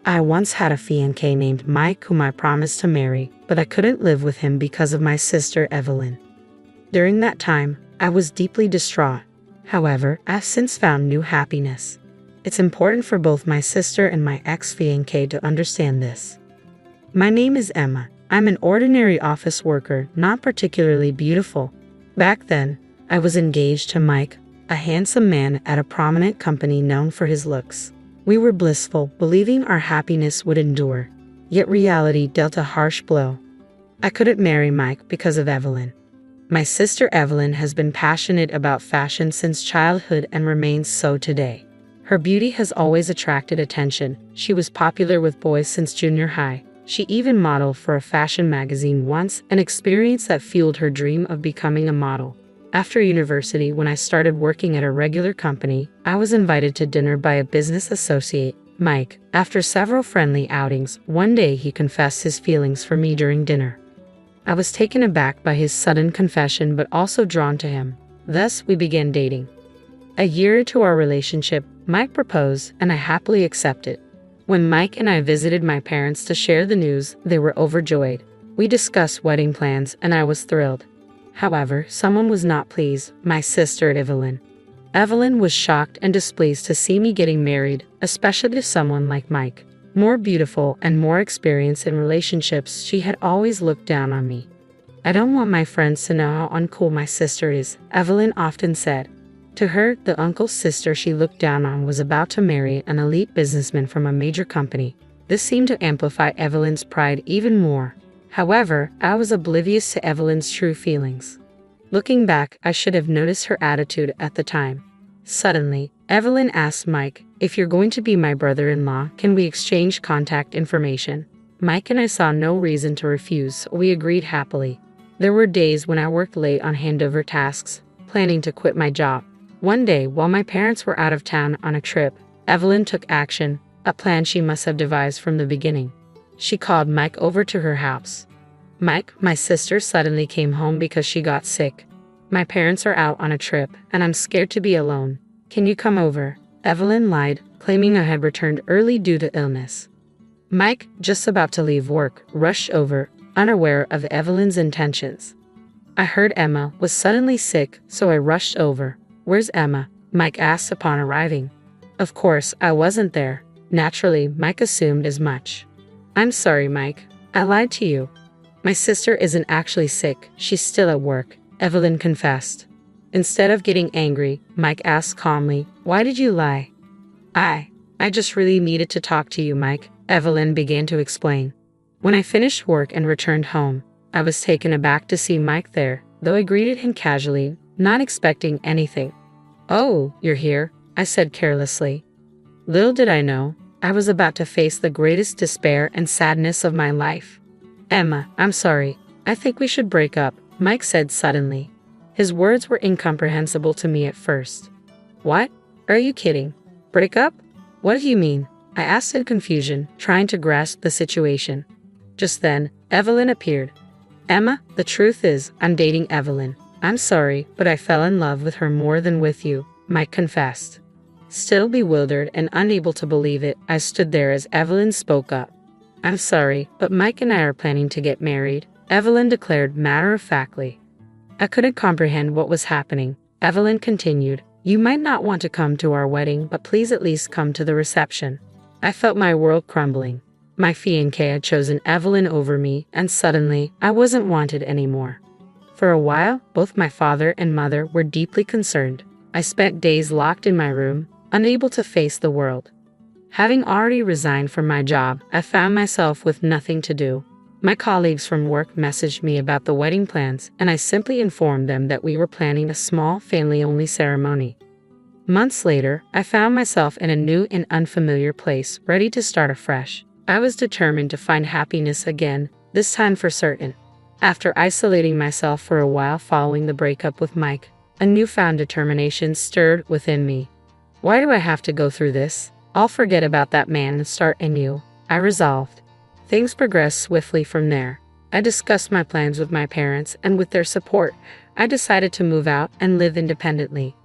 I once had a fiancé named Mike whom I promised to marry, but I couldn't live with him because of my sister Evelyn. During that time, I was deeply distraught. However, I've since found new happiness. It's important for both my sister and my ex-fiancé to understand this. My name is Emma. I'm an ordinary office worker, not particularly beautiful. Back then, I was engaged to Mike, a handsome man at a prominent company known for his looks. We were blissful, believing our happiness would endure. Yet reality dealt a harsh blow. I couldn't marry Mike because of Evelyn. My sister Evelyn has been passionate about fashion since childhood and remains so today. Her beauty has always attracted attention. She was popular with boys since junior high. She even modeled for a fashion magazine once, an experience that fueled her dream of becoming a model. After university, when I started working at a regular company, I was invited to dinner by a business associate, Mike. After several friendly outings, one day he confessed his feelings for me during dinner. I was taken aback by his sudden confession but also drawn to him. Thus, we began dating. A year into our relationship, Mike proposed, and I happily accepted. When Mike and I visited my parents to share the news, they were overjoyed. We discussed wedding plans, and I was thrilled. However, someone was not pleased, my sister Evelyn. Evelyn was shocked and displeased to see me getting married, especially to someone like Mike. More beautiful and more experienced in relationships, she had always looked down on me. "I don't want my friends to know how uncool my sister is," Evelyn often said. To her, the uncle's sister she looked down on was about to marry an elite businessman from a major company. This seemed to amplify Evelyn's pride even more. However, I was oblivious to Evelyn's true feelings. Looking back, I should have noticed her attitude at the time. Suddenly, Evelyn asked Mike, "If you're going to be my brother-in-law, can we exchange contact information?" Mike and I saw no reason to refuse, so we agreed happily. There were days when I worked late on handover tasks, planning to quit my job. One day, while my parents were out of town on a trip, Evelyn took action, a plan she must have devised from the beginning. She called Mike over to her house. "Mike, my sister suddenly came home because she got sick. My parents are out on a trip, and I'm scared to be alone. Can you come over?" Evelyn lied, claiming I had returned early due to illness. Mike, just about to leave work, rushed over, unaware of Evelyn's intentions. I heard Emma was suddenly sick, so I rushed over. "Where's Emma?" Mike asked upon arriving. Of course, I wasn't there. Naturally, Mike assumed as much. "I'm sorry, Mike. I lied to you. My sister isn't actually sick, she's still at work," Evelyn confessed. Instead of getting angry, Mike asked calmly, "Why did you lie?" I just really needed to talk to you, Mike," Evelyn began to explain. When I finished work and returned home, I was taken aback to see Mike there, though I greeted him casually, not expecting anything. "Oh, you're here," I said carelessly. Little did I know, I was about to face the greatest despair and sadness of my life. "Emma, I'm sorry. I think we should break up," Mike said suddenly. His words were incomprehensible to me at first. "What? Are you kidding? Break up? What do you mean?" I asked in confusion, trying to grasp the situation. Just then, Evelyn appeared. "Emma, the truth is, I'm dating Evelyn. I'm sorry, but I fell in love with her more than with you," Mike confessed. Still bewildered and unable to believe it, I stood there as Evelyn spoke up. "I'm sorry, but Mike and I are planning to get married," Evelyn declared matter-of-factly. I couldn't comprehend what was happening. Evelyn continued, "You might not want to come to our wedding, but please at least come to the reception." I felt my world crumbling. My fiancé had chosen Evelyn over me, and suddenly, I wasn't wanted anymore. For a while, both my father and mother were deeply concerned. I spent days locked in my room, unable to face the world. Having already resigned from my job, I found myself with nothing to do. My colleagues from work messaged me about the wedding plans, and I simply informed them that we were planning a small family-only ceremony. Months later, I found myself in a new and unfamiliar place, ready to start afresh. I was determined to find happiness again, this time for certain. After isolating myself for a while following the breakup with Mike, a newfound determination stirred within me. "Why do I have to go through this? I'll forget about that man and start anew," I resolved. Things progressed swiftly from there. I discussed my plans with my parents, and with their support, I decided to move out and live independently.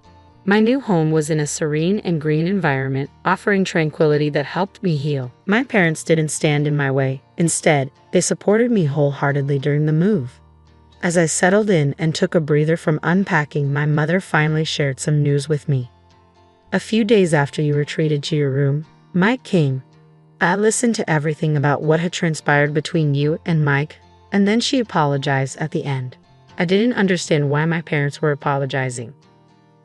My new home was in a serene and green environment, offering tranquility that helped me heal. My parents didn't stand in my way. Instead, they supported me wholeheartedly during the move. As I settled in and took a breather from unpacking, my mother finally shared some news with me. A few days after you retreated to your room, Mike came. I listened to everything about what had transpired between you and Mike, and then she apologized at the end. I didn't understand why my parents were apologizing.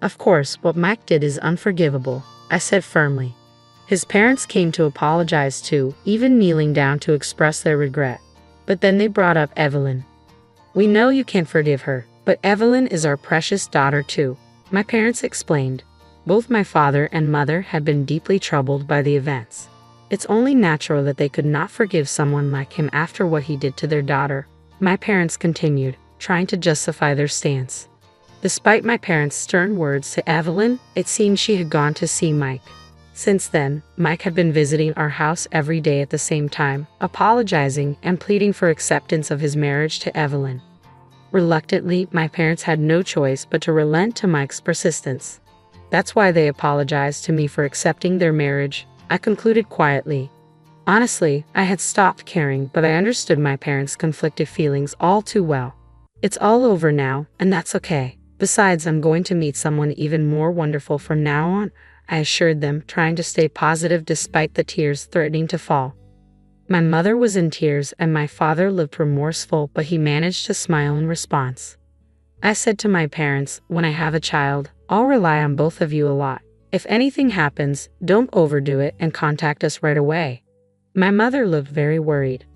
Of course, what Mike did is unforgivable, I said firmly. His parents came to apologize too, even kneeling down to express their regret. But then they brought up Evelyn. We know you can't forgive her, but Evelyn is our precious daughter too, my parents explained. Both my father and mother had been deeply troubled by the events. It's only natural that they could not forgive someone like him after what he did to their daughter, my parents continued, trying to justify their stance. Despite my parents' stern words to Evelyn, it seemed she had gone to see Mike. Since then, Mike had been visiting our house every day at the same time, apologizing and pleading for acceptance of his marriage to Evelyn. Reluctantly, my parents had no choice but to relent to Mike's persistence. That's why they apologized to me for accepting their marriage, I concluded quietly. Honestly, I had stopped caring, but I understood my parents' conflicted feelings all too well. It's all over now, and that's okay. Besides, I'm going to meet someone even more wonderful from now on, I assured them, trying to stay positive despite the tears threatening to fall. My mother was in tears and my father looked remorseful, but he managed to smile in response. I said to my parents, when I have a child, I'll rely on both of you a lot. If anything happens, don't overdo it and contact us right away. My mother looked very worried.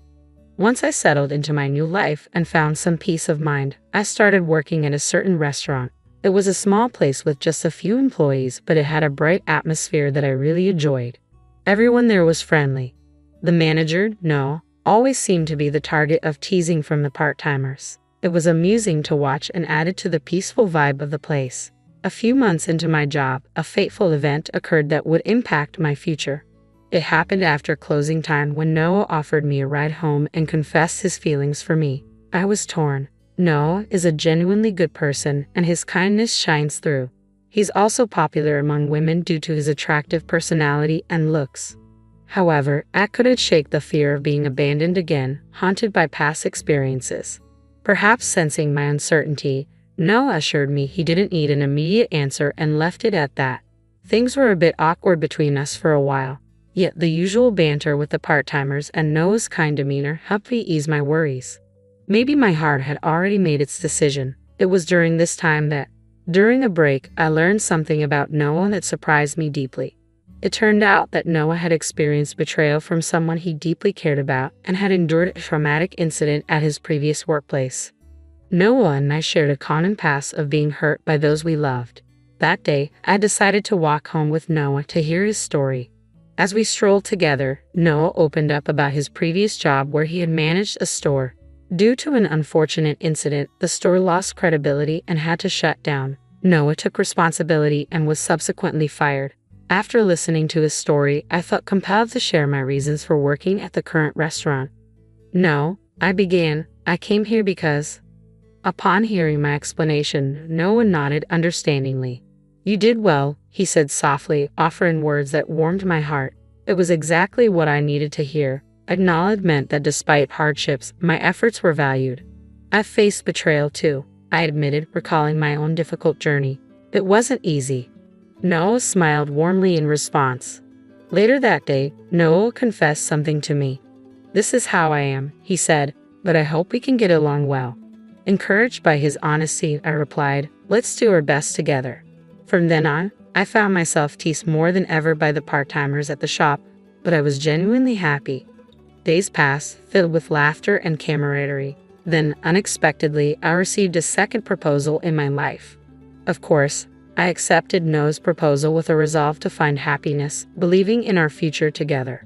Once I settled into my new life and found some peace of mind, I started working at a certain restaurant. It was a small place with just a few employees, but it had a bright atmosphere that I really enjoyed. Everyone there was friendly. The manager, Noah, always seemed to be the target of teasing from the part-timers. It was amusing to watch and added to the peaceful vibe of the place. A few months into my job, a fateful event occurred that would impact my future. It happened after closing time when Noah offered me a ride home and confessed his feelings for me. I was torn. Noah is a genuinely good person and his kindness shines through. He's also popular among women due to his attractive personality and looks. However, I couldn't shake the fear of being abandoned again, haunted by past experiences. Perhaps sensing my uncertainty, Noah assured me he didn't need an immediate answer and left it at that. Things were a bit awkward between us for a while. Yet the usual banter with the part-timers and Noah's kind demeanor helped me ease my worries. Maybe my heart had already made its decision. It was during this time that, during a break, I learned something about Noah that surprised me deeply. It turned out that Noah had experienced betrayal from someone he deeply cared about and had endured a traumatic incident at his previous workplace. Noah and I shared a common past of being hurt by those we loved. That day, I decided to walk home with Noah to hear his story. As we strolled together, Noah opened up about his previous job where he had managed a store. Due to an unfortunate incident, the store lost credibility and had to shut down. Noah took responsibility and was subsequently fired. After listening to his story, I felt compelled to share my reasons for working at the current restaurant. No, I began, I came here because... Upon hearing my explanation, Noah nodded understandingly. You did well, he said softly, offering words that warmed my heart. It was exactly what I needed to hear. Acknowledgement that despite hardships, my efforts were valued. I've faced betrayal too, I admitted, recalling my own difficult journey. It wasn't easy. Noah smiled warmly in response. Later that day, Noah confessed something to me. This is how I am, he said, but I hope we can get along well. Encouraged by his honesty, I replied, let's do our best together. From then on, I found myself teased more than ever by the part-timers at the shop, but I was genuinely happy. Days passed, filled with laughter and camaraderie. Then, unexpectedly, I received a second proposal in my life. Of course, I accepted Noah's proposal with a resolve to find happiness, believing in our future together.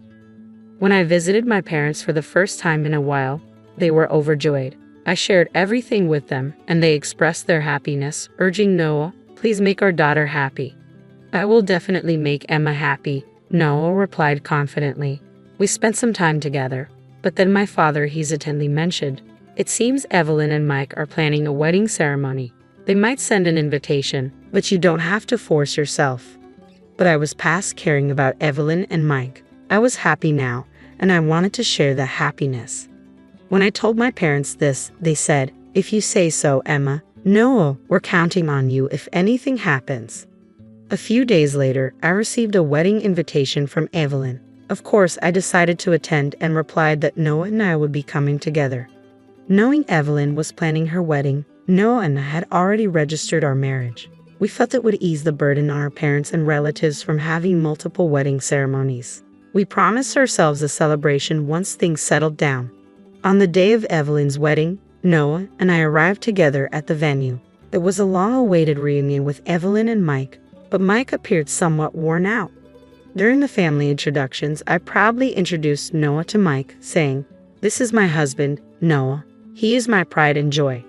When I visited my parents for the first time in a while, they were overjoyed. I shared everything with them, and they expressed their happiness, urging Noah, please make our daughter happy. I will definitely make Emma happy, Noah replied confidently. We spent some time together, but then my father hesitantly mentioned, it seems Evelyn and Mike are planning a wedding ceremony. They might send an invitation, but you don't have to force yourself. But I was past caring about Evelyn and Mike. I was happy now, and I wanted to share that happiness. When I told my parents this, they said, "If you say so, Emma. No, we're counting on you if anything happens." A few days later, I received a wedding invitation from Evelyn. Of course, I decided to attend and replied that Noah and I would be coming together. Knowing Evelyn was planning her wedding, Noah and I had already registered our marriage. We felt it would ease the burden on our parents and relatives from having multiple wedding ceremonies. We promised ourselves a celebration once things settled down. On the day of Evelyn's wedding, Noah and I arrived together at the venue. It was a long-awaited reunion with Evelyn and Mike, but Mike appeared somewhat worn out. During the family introductions, I proudly introduced Noah to Mike, saying, "This is my husband, Noah. He is my pride and joy."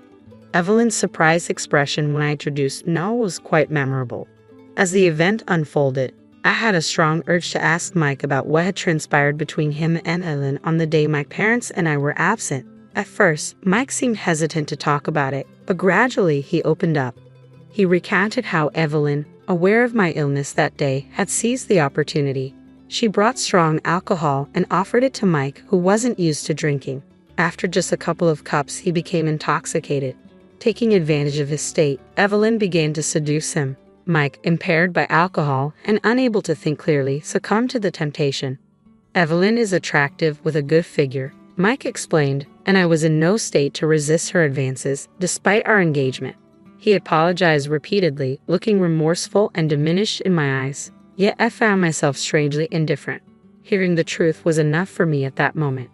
Evelyn's surprised expression when I introduced Noah was quite memorable. As the event unfolded, I had a strong urge to ask Mike about what had transpired between him and Evelyn on the day my parents and I were absent. At first, Mike seemed hesitant to talk about it, but gradually he opened up. He recounted how Evelyn, aware of my illness that day, had seized the opportunity. She brought strong alcohol and offered it to Mike, who wasn't used to drinking. After just a couple of cups, he became intoxicated. Taking advantage of his state, Evelyn began to seduce him. Mike, impaired by alcohol and unable to think clearly, succumbed to the temptation. Evelyn is attractive with a good figure, Mike explained, and I was in no state to resist her advances, despite our engagement. He apologized repeatedly, looking remorseful and diminished in my eyes, yet I found myself strangely indifferent. Hearing the truth was enough for me at that moment.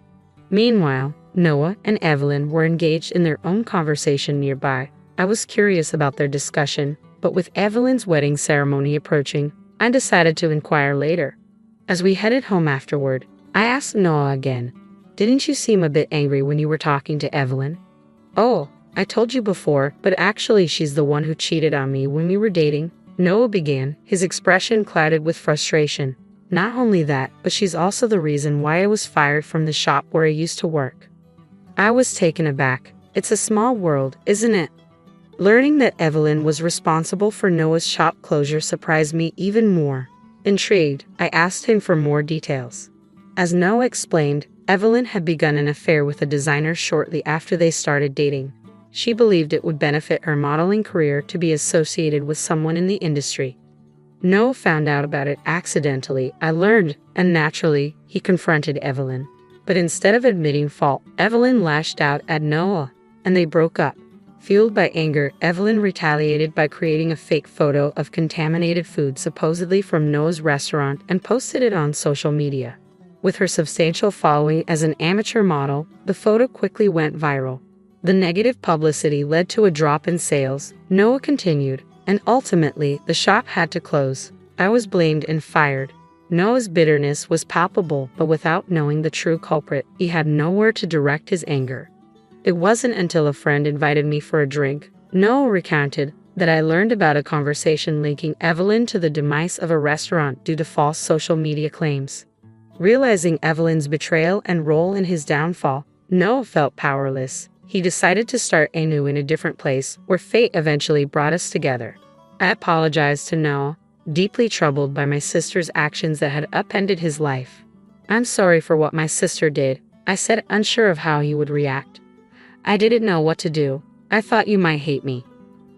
Meanwhile, Noah and Evelyn were engaged in their own conversation nearby. I was curious about their discussion, but with Evelyn's wedding ceremony approaching, I decided to inquire later. As we headed home afterward, I asked Noah again, "Didn't you seem a bit angry when you were talking to Evelyn?" "Oh, I told you before, but actually she's the one who cheated on me when we were dating," Noah began, his expression clouded with frustration. "Not only that, but she's also the reason why I was fired from the shop where I used to work." I was taken aback. It's a small world, isn't it? Learning that Evelyn was responsible for Noah's shop closure surprised me even more. Intrigued, I asked him for more details. As Noah explained, Evelyn had begun an affair with a designer shortly after they started dating. She believed it would benefit her modeling career to be associated with someone in the industry. Noah found out about it accidentally, I learned, and naturally, he confronted Evelyn. But instead of admitting fault, Evelyn lashed out at Noah, and they broke up. Fueled by anger, Evelyn retaliated by creating a fake photo of contaminated food supposedly from Noah's restaurant and posted it on social media. With her substantial following as an amateur model, the photo quickly went viral. The negative publicity led to a drop in sales, Noah continued, and ultimately the shop had to close. I was blamed and fired. Noah's bitterness was palpable, but without knowing the true culprit, he had nowhere to direct his anger. It wasn't until a friend invited me for a drink, Noah recounted, that I learned about a conversation linking Evelyn to the demise of a restaurant due to false social media claims. Realizing Evelyn's betrayal and role in his downfall, Noah felt powerless. He decided to start anew in a different place, where fate eventually brought us together. I apologized to Noah, deeply troubled by my sister's actions that had upended his life. "I'm sorry for what my sister did," I said, unsure of how he would react. "I didn't know what to do. I thought you might hate me."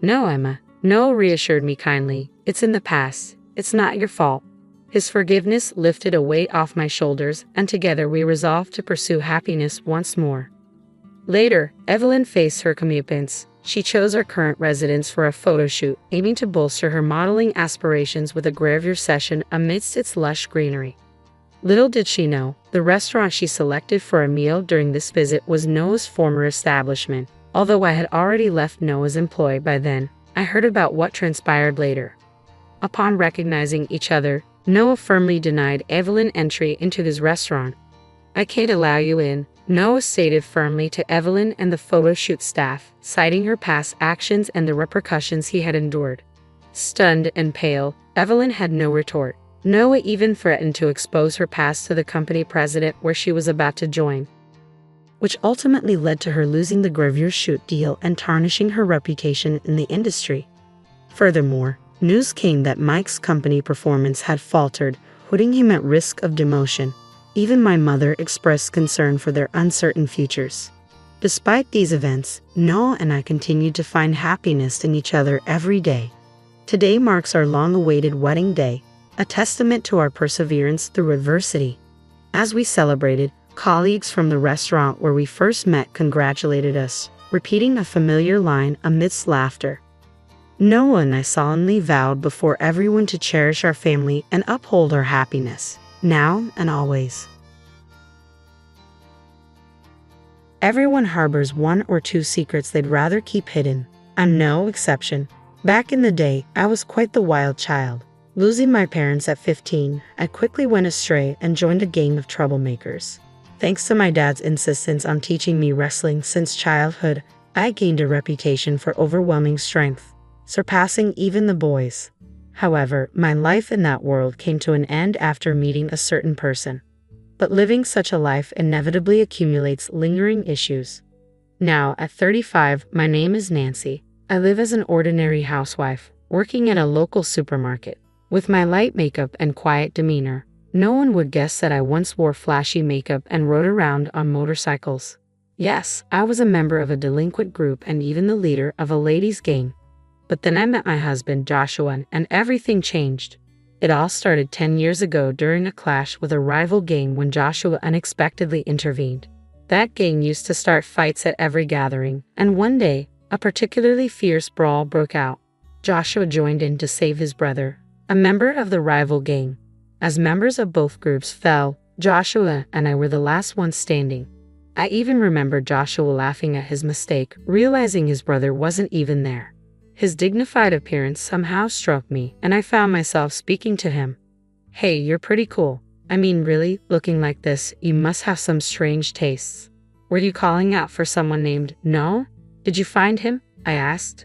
"No, Emma," Noah reassured me kindly. "It's in the past. It's not your fault." His forgiveness lifted a weight off my shoulders, and together we resolved to pursue happiness once more. Later, Evelyn faced her comeuppance. She chose our current residence for a photo shoot, aiming to bolster her modeling aspirations with a gravure session amidst its lush greenery. Little did she know, the restaurant she selected for a meal during this visit was Noah's former establishment. Although I had already left Noah's employ by then, I heard about what transpired later. Upon recognizing each other, Noah firmly denied Evelyn entry into his restaurant. "I can't allow you in," Noah stated firmly to Evelyn and the photo shoot staff, citing her past actions and the repercussions he had endured. Stunned and pale, Evelyn had no retort. Noah even threatened to expose her past to the company president where she was about to join, which ultimately led to her losing the gravure shoot deal and tarnishing her reputation in the industry. Furthermore, News came that Mike's company performance had faltered, putting him at risk of demotion. Even my mother expressed concern for their uncertain futures. Despite these events, Noah and I continued to find happiness in each other every day. Today marks our long-awaited wedding day, a testament to our perseverance through adversity. As we celebrated, colleagues from the restaurant where we first met congratulated us, repeating a familiar line amidst laughter. Noah and I solemnly vowed before everyone to cherish our family and uphold our happiness, now and always. Everyone harbors one or two secrets they'd rather keep hidden. I'm no exception. Back in the day, I was quite the wild child. Losing my parents at 15, I quickly went astray and joined a gang of troublemakers. Thanks to my dad's insistence on teaching me wrestling since childhood, I gained a reputation for overwhelming strength, surpassing even the boys. However, my life in that world came to an end after meeting a certain person. But living such a life inevitably accumulates lingering issues. Now, at 35, my name is Nancy. I live as an ordinary housewife, working at a local supermarket. With my light makeup and quiet demeanor, no one would guess that I once wore flashy makeup and rode around on motorcycles. Yes, I was a member of a delinquent group and even the leader of a ladies' gang. But then I met my husband, Joshua, and everything changed. It all started 10 years ago during a clash with a rival gang when Joshua unexpectedly intervened. That gang used to start fights at every gathering, and one day, a particularly fierce brawl broke out. Joshua joined in to save his brother, a member of the rival gang. As members of both groups fell, Joshua and I were the last ones standing. I even remember Joshua laughing at his mistake, realizing his brother wasn't even there. His dignified appearance somehow struck me, and I found myself speaking to him. "Hey, you're pretty cool. I mean, really, looking like this, you must have some strange tastes. Were you calling out for someone named Noah? Did you find him?" I asked.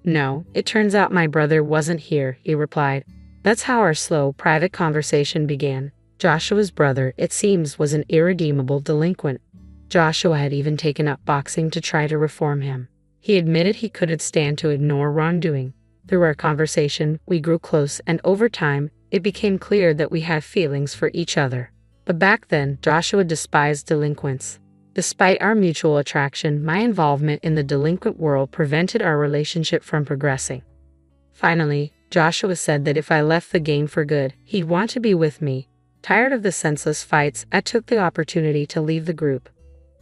"No, it turns out my brother wasn't here," he replied. That's how our slow, private conversation began. Joshua's brother, it seems, was an irredeemable delinquent. Joshua had even taken up boxing to try to reform him. He admitted he couldn't stand to ignore wrongdoing. Through our conversation, we grew close, and over time, it became clear that we had feelings for each other. But back then, Joshua despised delinquents. Despite our mutual attraction, my involvement in the delinquent world prevented our relationship from progressing. Finally, Joshua said that if I left the gang for good, he'd want to be with me. Tired of the senseless fights, I took the opportunity to leave the group.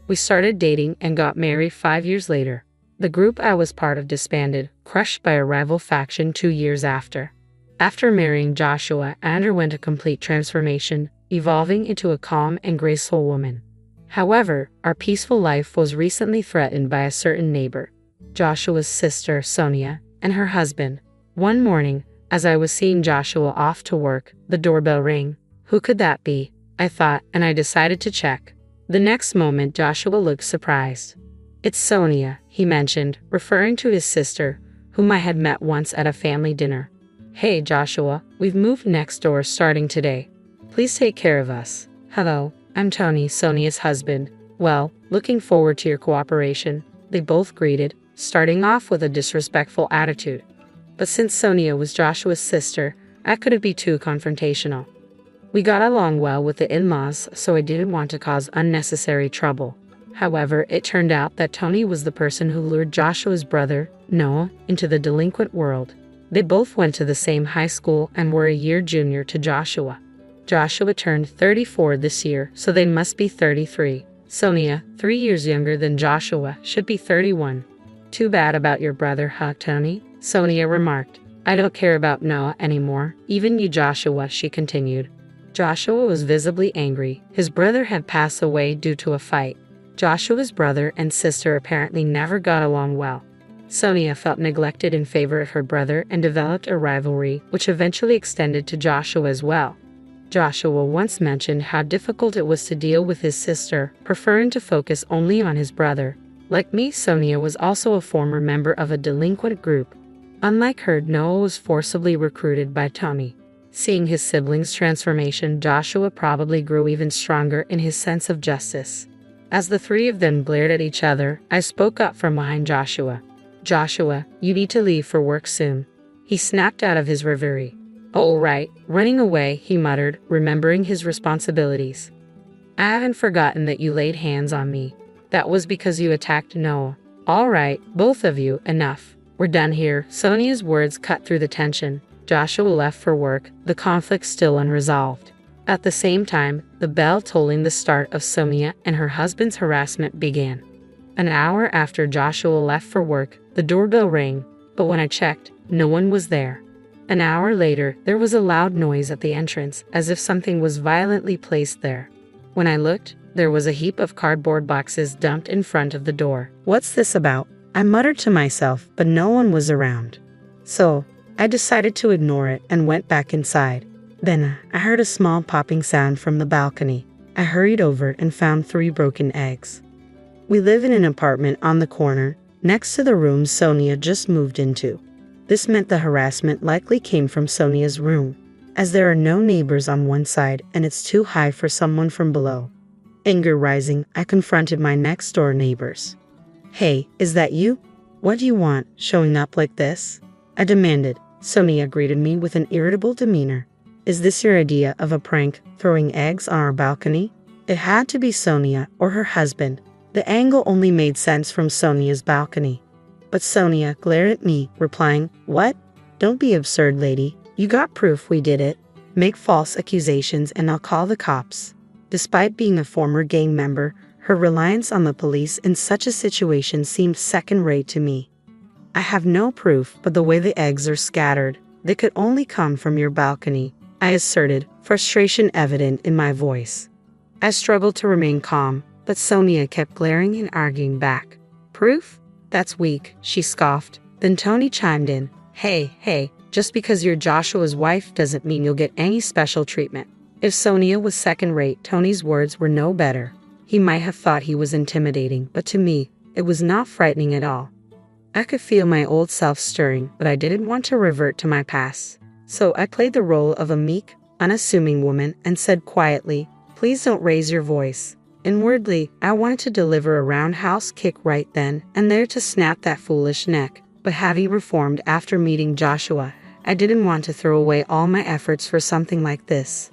We started dating and got married 5 years later. The group I was part of disbanded, crushed by a rival faction 2 years after. After marrying Joshua, I underwent a complete transformation, evolving into a calm and graceful woman. However, our peaceful life was recently threatened by a certain neighbor, Joshua's sister, Sonia, and her husband. One morning, as I was seeing Joshua off to work, the doorbell rang. Who could that be? I thought, and I decided to check. The next moment, Joshua looked surprised. "It's Sonia," he mentioned, referring to his sister, whom I had met once at a family dinner. "Hey, Joshua, we've moved next door starting today. Please take care of us." "Hello, I'm Tony, Sonia's husband. Well, looking forward to your cooperation," they both greeted, starting off with a disrespectful attitude. But since Sonia was Joshua's sister, I couldn't be too confrontational. We got along well with the in-laws, so I didn't want to cause unnecessary trouble. However, it turned out that Tony was the person who lured Joshua's brother, Noah, into the delinquent world. They both went to the same high school and were a year junior to Joshua. Joshua turned 34 this year, so they must be 33. Sonia, 3 years younger than Joshua, should be 31. "Too bad about your brother, huh, Tony?" Sonia remarked. "I don't care about Noah anymore, even you, Joshua," she continued. Joshua was visibly angry. His brother had passed away due to a fight. Joshua's brother and sister apparently never got along well. Sonia felt neglected in favor of her brother and developed a rivalry, which eventually extended to Joshua as well. Joshua once mentioned how difficult it was to deal with his sister, preferring to focus only on his brother. Like me, Sonia was also a former member of a delinquent group. Unlike her, Noah was forcibly recruited by Tony. Seeing his siblings' transformation, Joshua probably grew even stronger in his sense of justice. As the three of them glared at each other, I spoke up from behind Joshua. "Joshua, you need to leave for work soon." He snapped out of his reverie. "Oh, right, running away," he muttered, remembering his responsibilities. "I haven't forgotten that you laid hands on me. That was because you attacked Noah. All right, both of you, enough. We're done here." Sonia's words cut through the tension. Joshua left for work, the conflict still unresolved. At the same time, the bell tolling the start of Sonia and her husband's harassment began. An hour after Joshua left for work, the doorbell rang, but when I checked, no one was there. An hour later, there was a loud noise at the entrance, as if something was violently placed there. When I looked, there was a heap of cardboard boxes dumped in front of the door. "What's this about?" I muttered to myself, but no one was around. So, I decided to ignore it and went back inside. Then, I heard a small popping sound from the balcony. I hurried over and found 3 broken eggs. We live in an apartment on the corner, next to the room Sonia just moved into. This meant the harassment likely came from Sonia's room, as there are no neighbors on one side and it's too high for someone from below. Anger rising, I confronted my next-door neighbors. "Hey, is that you? What do you want, showing up like this?" I demanded. Sonia greeted me with an irritable demeanor. "Is this your idea of a prank, throwing eggs on our balcony?" It had to be Sonia or her husband. The angle only made sense from Sonia's balcony. But Sonia glared at me, replying, "What? Don't be absurd, lady. You got proof we did it. Make false accusations and I'll call the cops." Despite being a former gang member, her reliance on the police in such a situation seemed second-rate to me. "I have no proof, but the way the eggs are scattered, they could only come from your balcony," I asserted, frustration evident in my voice. I struggled to remain calm, but Sonia kept glaring and arguing back. "Proof? That's weak," she scoffed. Then Tony chimed in. Hey, just because you're Joshua's wife doesn't mean you'll get any special treatment." If Sonia was second-rate, Tony's words were no better. He might have thought he was intimidating, but to me, it was not frightening at all. I could feel my old self stirring, but I didn't want to revert to my past. So I played the role of a meek, unassuming woman and said quietly, "Please don't raise your voice." Inwardly, I wanted to deliver a roundhouse kick right then and there to snap that foolish neck. But having reformed after meeting Joshua, I didn't want to throw away all my efforts for something like this.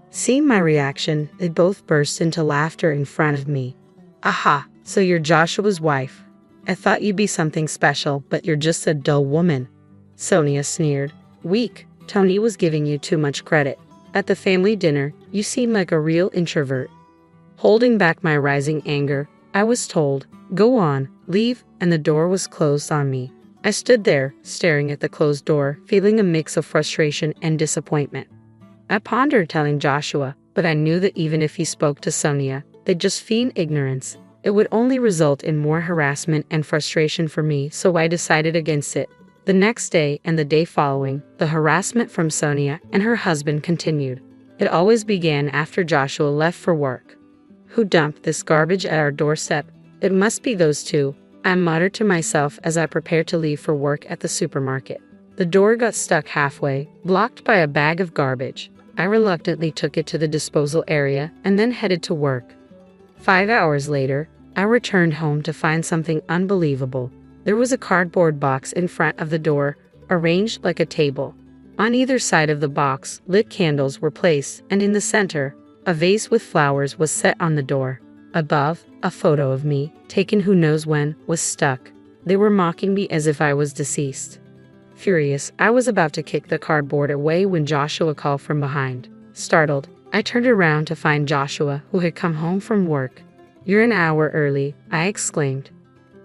Seeing my reaction, they both burst into laughter in front of me. "Aha, so you're Joshua's wife. I thought you'd be something special, but you're just a dull woman," Sonia sneered. "Weak. Tony was giving you too much credit. At the family dinner, you seemed like a real introvert." Holding back my rising anger, I was told, "Go on, leave," and the door was closed on me. I stood there, staring at the closed door, feeling a mix of frustration and disappointment. I pondered telling Joshua, but I knew that even if he spoke to Sonia, they'd just feign ignorance. It would only result in more harassment and frustration for me, so I decided against it. The next day and the day following, the harassment from Sonia and her husband continued. It always began after Joshua left for work. "Who dumped this garbage at our doorstep? It must be those two," I muttered to myself as I prepared to leave for work at the supermarket. The door got stuck halfway, blocked by a bag of garbage. I reluctantly took it to the disposal area and then headed to work. 5 hours later, I returned home to find something unbelievable. There was a cardboard box in front of the door, arranged like a table. On either side of the box, lit candles were placed, and in the center, a vase with flowers was set on the door. Above, a photo of me, taken who knows when, was stuck. They were mocking me as if I was deceased. Furious, I was about to kick the cardboard away when Joshua called from behind. Startled, I turned around to find Joshua, who had come home from work. "You're an hour early," I exclaimed.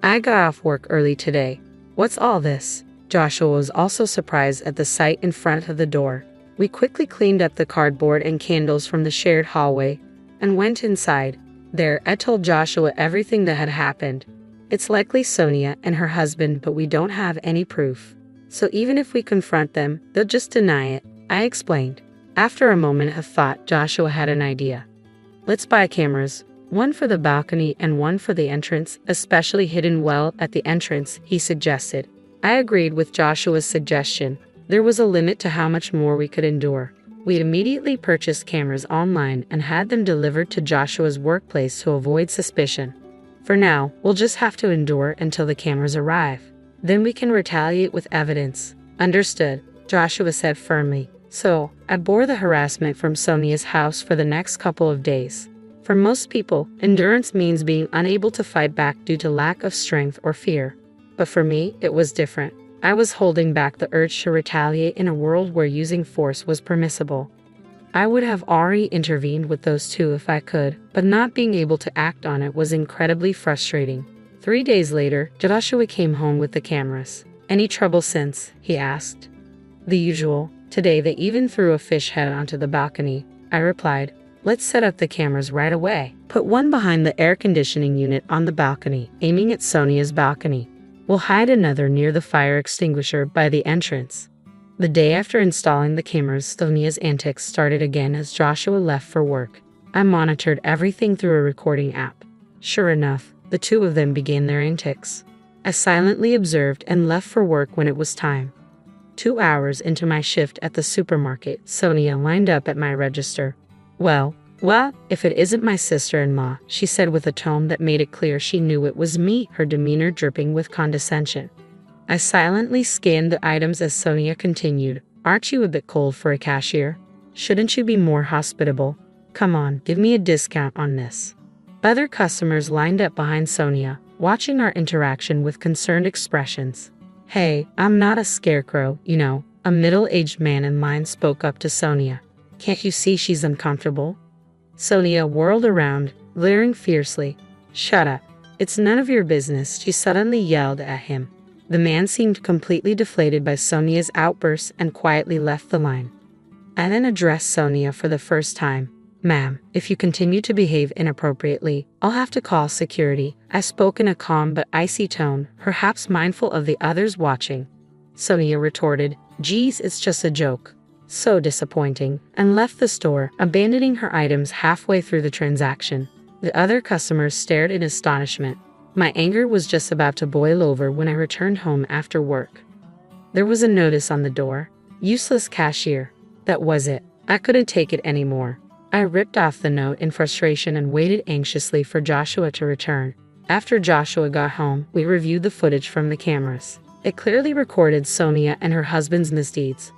"I got off work early today. What's all this?" Joshua was also surprised at the sight in front of the door. We quickly cleaned up the cardboard and candles from the shared hallway and went inside. There, I told Joshua everything that had happened. "It's likely Sonia and her husband, but we don't have any proof. So even if we confront them, they'll just deny it," I explained. After a moment of thought, Joshua had an idea. "Let's buy cameras, one for the balcony and one for the entrance, especially hidden well at the entrance," he suggested. I agreed with Joshua's suggestion. There was a limit to how much more we could endure. We immediately purchased cameras online and had them delivered to Joshua's workplace to avoid suspicion. For now, we'll just have to endure until the cameras arrive. Then we can retaliate with evidence. Understood, Joshua said firmly. So, I bore the harassment from Sonia's house for the next couple of days. For most people, endurance means being unable to fight back due to lack of strength or fear. But for me, it was different. I was holding back the urge to retaliate in a world where using force was permissible. I would have already intervened with those two if I could, but not being able to act on it was incredibly frustrating. 3 days later, Joshua came home with the cameras. Any trouble since? He asked. The usual. Today they even threw a fish head onto the balcony. I replied, let's set up the cameras right away. Put one behind the air conditioning unit on the balcony, aiming at Sonia's balcony. We'll hide another near the fire extinguisher by the entrance. The day after installing the cameras, Sonia's antics started again as Joshua left for work. I monitored everything through a recording app. Sure enough, the two of them began their antics. I silently observed and left for work when it was time. 2 hours into my shift at the supermarket, Sonia lined up at my register. Well, if it isn't my sister-in-law, she said with a tone that made it clear she knew it was me, her demeanor dripping with condescension. I silently scanned the items as Sonia continued. Aren't you a bit cold for a cashier? Shouldn't you be more hospitable? Come on, give me a discount on this. Other customers lined up behind Sonia, watching our interaction with concerned expressions. Hey, I'm not a scarecrow, you know, a middle-aged man in line spoke up to Sonia. Can't you see she's uncomfortable? Sonia whirled around, glaring fiercely. Shut up. It's none of your business, she suddenly yelled at him. The man seemed completely deflated by Sonia's outbursts and quietly left the line. I then addressed Sonia for the first time. Ma'am, if you continue to behave inappropriately, I'll have to call security. I spoke in a calm but icy tone, perhaps mindful of the others watching. Sonia retorted, geez, it's just a joke. So disappointing, and left the store, abandoning her items halfway through the transaction. The other customers stared in astonishment. My anger was just about to boil over when I returned home after work. There was a notice on the door. Useless cashier. That was it. I couldn't take it anymore. I ripped off the note in frustration and waited anxiously for Joshua to return. After Joshua got home, we reviewed the footage from the cameras. It clearly recorded Sonia and her husband's misdeeds.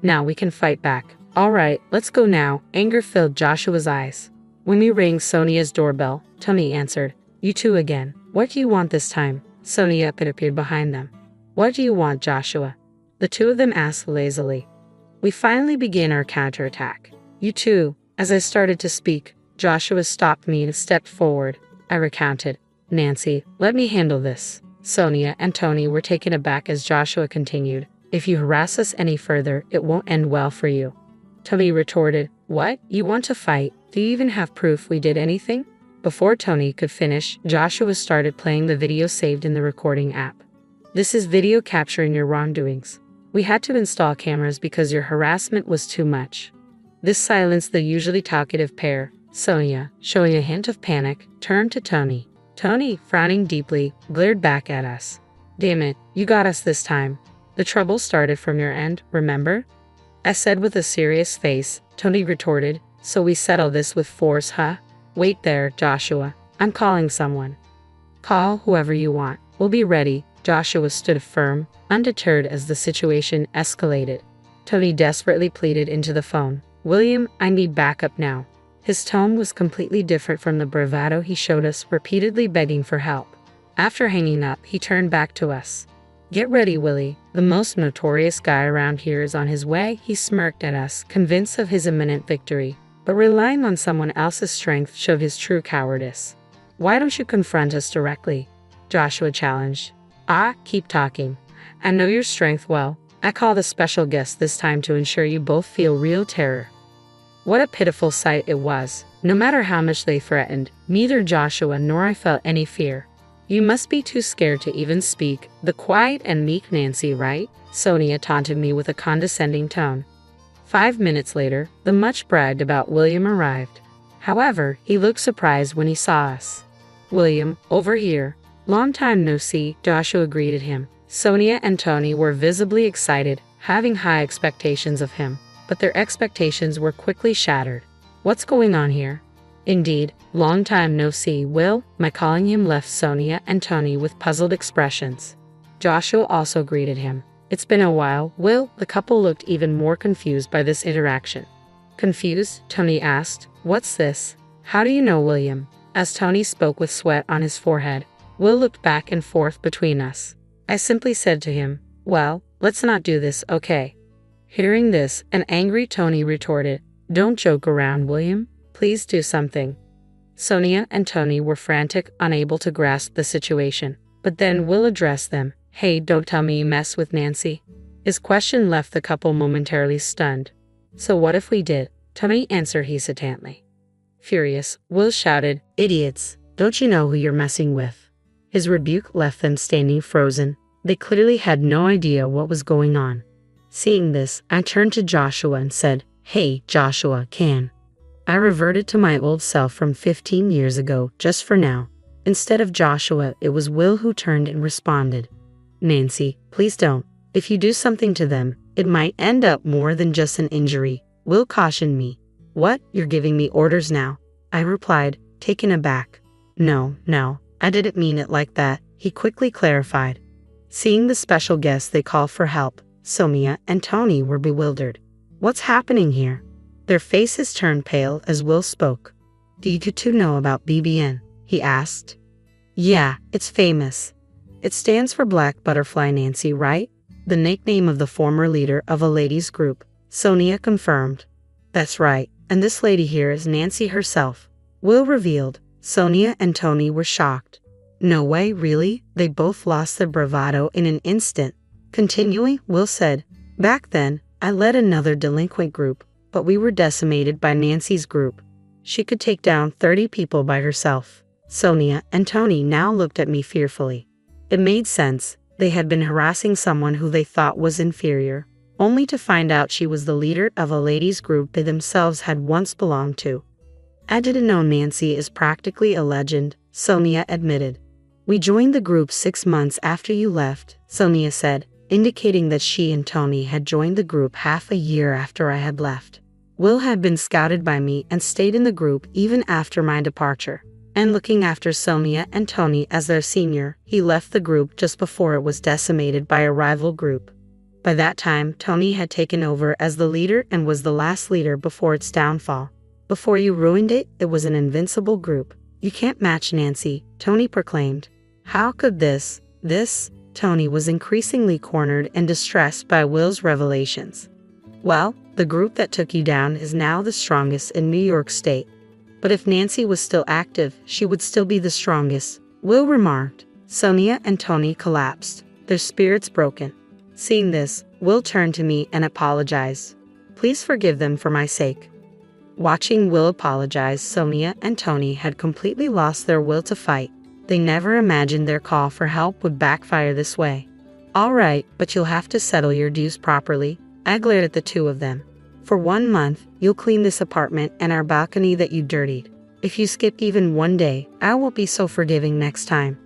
Now we can fight back. All right, let's go now. Anger filled Joshua's eyes. When we rang Sonia's doorbell, Tony answered. You two again. What do you want this time? Sonia appeared behind them. What do you want, Joshua? The two of them asked lazily. We finally began our counterattack. You two. As I started to speak, Joshua stopped me and stepped forward. I recounted. Nancy, let me handle this. Sonia and Tony were taken aback as Joshua continued. If you harass us any further, it won't end well for you. Tony retorted. What? You want to fight? Do you even have proof we did anything? Before Tony could finish, Joshua started playing the video saved in the recording app. This is video capturing your wrongdoings. We had to install cameras because your harassment was too much. This silenced the usually talkative pair. Sonia, showing a hint of panic, turned to Tony. Tony, frowning deeply, glared back at us. Damn it, you got us this time. The trouble started from your end, remember? I said with a serious face. Tony retorted, so we settle this with force, huh? Wait there, Joshua. I'm calling someone. Call whoever you want. We'll be ready. Joshua stood firm, undeterred as the situation escalated. Tony desperately pleaded into the phone. William, I need backup now. His tone was completely different from the bravado he showed us, repeatedly begging for help. After hanging up, he turned back to us. Get ready, Willie. The most notorious guy around here is on his way. He smirked at us, convinced of his imminent victory. But relying on someone else's strength showed his true cowardice. Why don't you confront us directly? Joshua challenged. Keep talking. I know your strength well. I called a special guest this time to ensure you both feel real terror. What a pitiful sight it was. No matter how much they threatened, neither Joshua nor I felt any fear. You must be too scared to even speak. The quiet and meek Nancy, right? Sonia taunted me with a condescending tone. 5 minutes later, the much bragged about William arrived. However, he looked surprised when he saw us. William, over here. Long time no see, Joshua greeted him. Sonia and Tony were visibly excited, having high expectations of him, but their expectations were quickly shattered. What's going on here? Indeed, long time no see, Will. My calling him left Sonia and Tony with puzzled expressions. Joshua also greeted him. It's been a while, Will. The couple looked even more confused by this interaction. Confused, Tony asked, "What's this? How do you know William?" As Tony spoke with sweat on his forehead, Will looked back and forth between us. I simply said to him, "Well, let's not do this, okay?" Hearing this, an angry Tony retorted, "Don't joke around, William. Please do something." Sonia and Tony were frantic, unable to grasp the situation. But then Will addressed them. "Hey, don't tell me you mess with Nancy." His question left the couple momentarily stunned. "So what if we did?" Tony answered hesitantly. Furious, Will shouted, "Idiots! Don't you know who you're messing with?" His rebuke left them standing frozen. They clearly had no idea what was going on. Seeing this, I turned to Joshua and said, "Hey, Joshua, I reverted to my old self from 15 years ago, just for now." Instead of Joshua, it was Will who turned and responded, "Nancy, please don't. If you do something to them, it might end up more than just an injury." Will cautioned me. "What, you're giving me orders now?" I replied, taken aback. No, I didn't mean it like that," he quickly clarified. Seeing the special guests they called for help, Sonia and Tony were bewildered. "What's happening here?" Their faces turned pale as Will spoke. "Do you two know about BBN?" he asked. "Yeah, it's famous. It stands for Black Butterfly Nancy, right? The nickname of the former leader of a ladies' group," Sonia confirmed. "That's right, and this lady here is Nancy herself," Will revealed. Sonia and Tony were shocked. "No way, really?" They both lost their bravado in an instant. Continuing, Will said, "Back then, I led another delinquent group, but we were decimated by Nancy's group. She could take down 30 people by herself." Sonia and Tony now looked at me fearfully. It made sense. They had been harassing someone who they thought was inferior, only to find out she was the leader of a ladies' group they themselves had once belonged to. "I didn't know Nancy is practically a legend," Sonia admitted. "We joined the group 6 months after you left," Sonia said, indicating that she and Tony had joined the group half a year after I had left. Will had been scouted by me and stayed in the group even after my departure. And looking after Sonia and Tony as their senior, he left the group just before it was decimated by a rival group. By that time, Tony had taken over as the leader and was the last leader before its downfall. "Before you ruined it, it was an invincible group. You can't match Nancy," Tony proclaimed. "How could this? Tony was increasingly cornered and distressed by Will's revelations. "Well, the group that took you down is now the strongest in New York State. But if Nancy was still active, she would still be the strongest," Will remarked. Sonia and Tony collapsed, their spirits broken. Seeing this, Will turned to me and apologized. "Please forgive them for my sake." Watching Will apologize, Sonia and Tony had completely lost their will to fight. They never imagined their call for help would backfire this way. "All right, but you'll have to settle your dues properly," I glared at the two of them. "For 1 month, you'll clean this apartment and our balcony that you dirtied. If you skip even one day, I won't be so forgiving next time."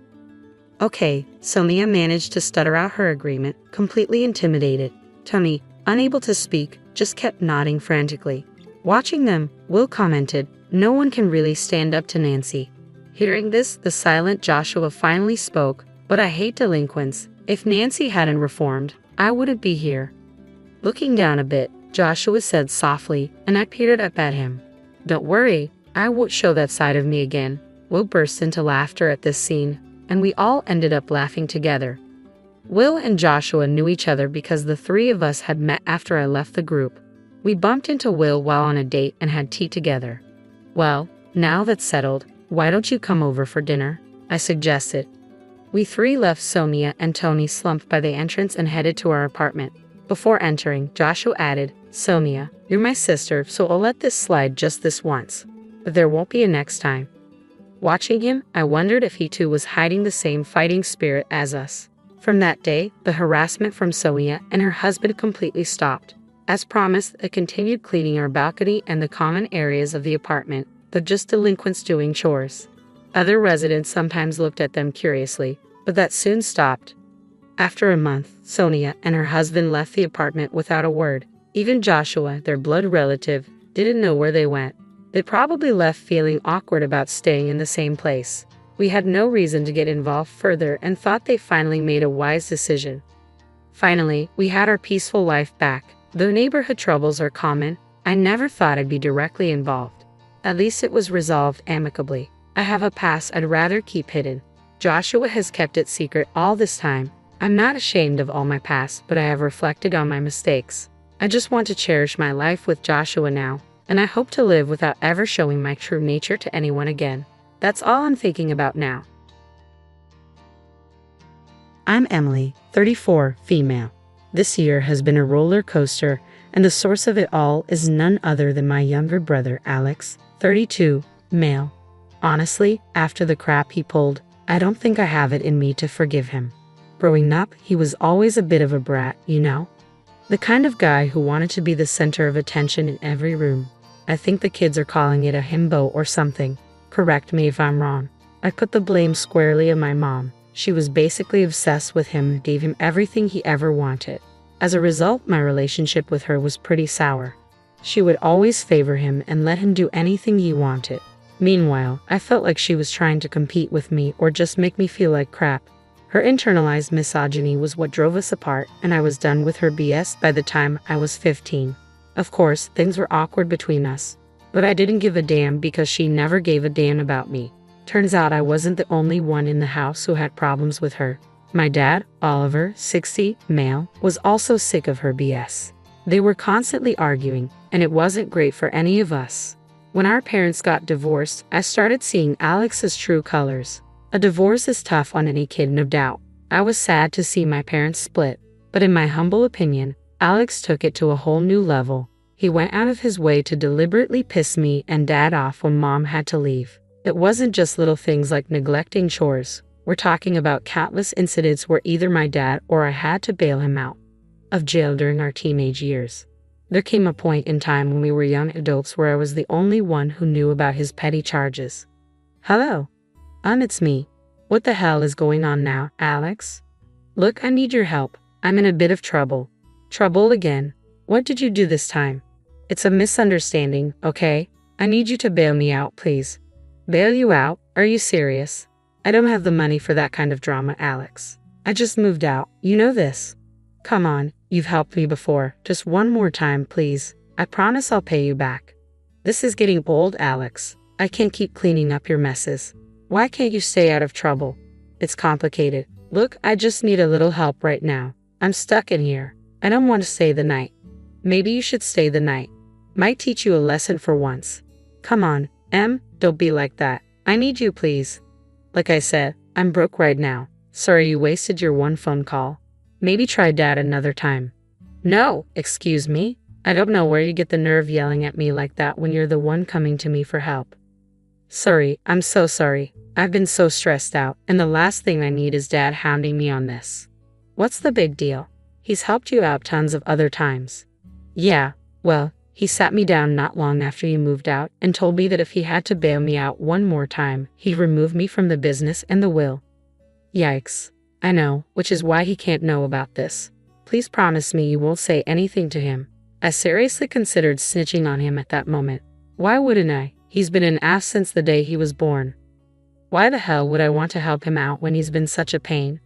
"Okay," Sonia managed to stutter out her agreement, completely intimidated. Tony, unable to speak, just kept nodding frantically. Watching them, Will commented, "No one can really stand up to Nancy." Hearing this, the silent Joshua finally spoke, "But I hate delinquents. If Nancy hadn't reformed, I wouldn't be here." Looking down a bit, Joshua said softly, and I peered up at him. "Don't worry, I won't show that side of me again." Will burst into laughter at this scene, and we all ended up laughing together. Will and Joshua knew each other because the three of us had met after I left the group. We bumped into Will while on a date and had tea together. "Well, now that's settled, why don't you come over for dinner?" I suggested. We three left Sonia and Tony slumped by the entrance and headed to our apartment. Before entering, Joshua added, "Sonia, you're my sister, so I'll let this slide just this once. But there won't be a next time." Watching him, I wondered if he too was hiding the same fighting spirit as us. From that day, the harassment from Sonia and her husband completely stopped. As promised, I continued cleaning our balcony and the common areas of the apartment, but just delinquents doing chores. Other residents sometimes looked at them curiously, but that soon stopped. After a month, Sonia and her husband left the apartment without a word. Even Joshua, their blood relative, didn't know where they went. They probably left feeling awkward about staying in the same place. We had no reason to get involved further and thought they finally made a wise decision. Finally, we had our peaceful life back. Though neighborhood troubles are common, I never thought I'd be directly involved. At least it was resolved amicably. I have a past I'd rather keep hidden. Joshua has kept it secret all this time. I'm not ashamed of all my past, but I have reflected on my mistakes. I just want to cherish my life with Joshua now, and I hope to live without ever showing my true nature to anyone again. That's all I'm thinking about now. I'm Emily, 34, female. This year has been a roller coaster, and the source of it all is none other than my younger brother, Alex, 32, male. Honestly, after the crap he pulled, I don't think I have it in me to forgive him. Growing up, he was always a bit of a brat, you know? The kind of guy who wanted to be the center of attention in every room. I think the kids are calling it a himbo or something. Correct me if I'm wrong. I put the blame squarely on my mom. She was basically obsessed with him and gave him everything he ever wanted. As a result, my relationship with her was pretty sour. She would always favor him and let him do anything he wanted. Meanwhile, I felt like she was trying to compete with me or just make me feel like crap. Her internalized misogyny was what drove us apart, and I was done with her BS by the time I was 15. Of course, things were awkward between us, but I didn't give a damn because she never gave a damn about me. Turns out I wasn't the only one in the house who had problems with her. My dad, Oliver, 60, male, was also sick of her BS. They were constantly arguing, and it wasn't great for any of us. When our parents got divorced, I started seeing Alex's true colors. A divorce is tough on any kid, no doubt. I was sad to see my parents split, but in my humble opinion, Alex took it to a whole new level. He went out of his way to deliberately piss me and Dad off when Mom had to leave. It wasn't just little things like neglecting chores. We're talking about countless incidents where either my dad or I had to bail him out of jail during our teenage years. There came a point in time when we were young adults where I was the only one who knew about his petty charges. Hello. It's me. What the hell is going on now, Alex? Look, I need your help. I'm in a bit of trouble. Trouble again? What did you do this time? It's a misunderstanding, okay? I need you to bail me out, please. Bail you out? Are you serious? I don't have the money for that kind of drama, Alex. I just moved out. You know this. Come on, you've helped me before. Just one more time, please. I promise I'll pay you back. This is getting old, Alex. I can't keep cleaning up your messes. Why can't you stay out of trouble? It's complicated. Look, I just need a little help right now. I'm stuck in here. I don't want to stay the night. Maybe you should stay the night. Might teach you a lesson for once. Come on, don't be like that. I need you, please. Like I said, I'm broke right now. Sorry you wasted your one phone call. Maybe try Dad another time. No, excuse me. I don't know where you get the nerve yelling at me like that when you're the one coming to me for help. Sorry, I'm so sorry. I've been so stressed out, and the last thing I need is Dad hounding me on this. What's the big deal? He's helped you out tons of other times. Yeah, well, he sat me down not long after you moved out and told me that if he had to bail me out one more time, he'd remove me from the business and the will. Yikes. I know, which is why he can't know about this. Please promise me you won't say anything to him. I seriously considered snitching on him at that moment. Why wouldn't I? He's been an ass since the day he was born. Why the hell would I want to help him out when he's been such a pain?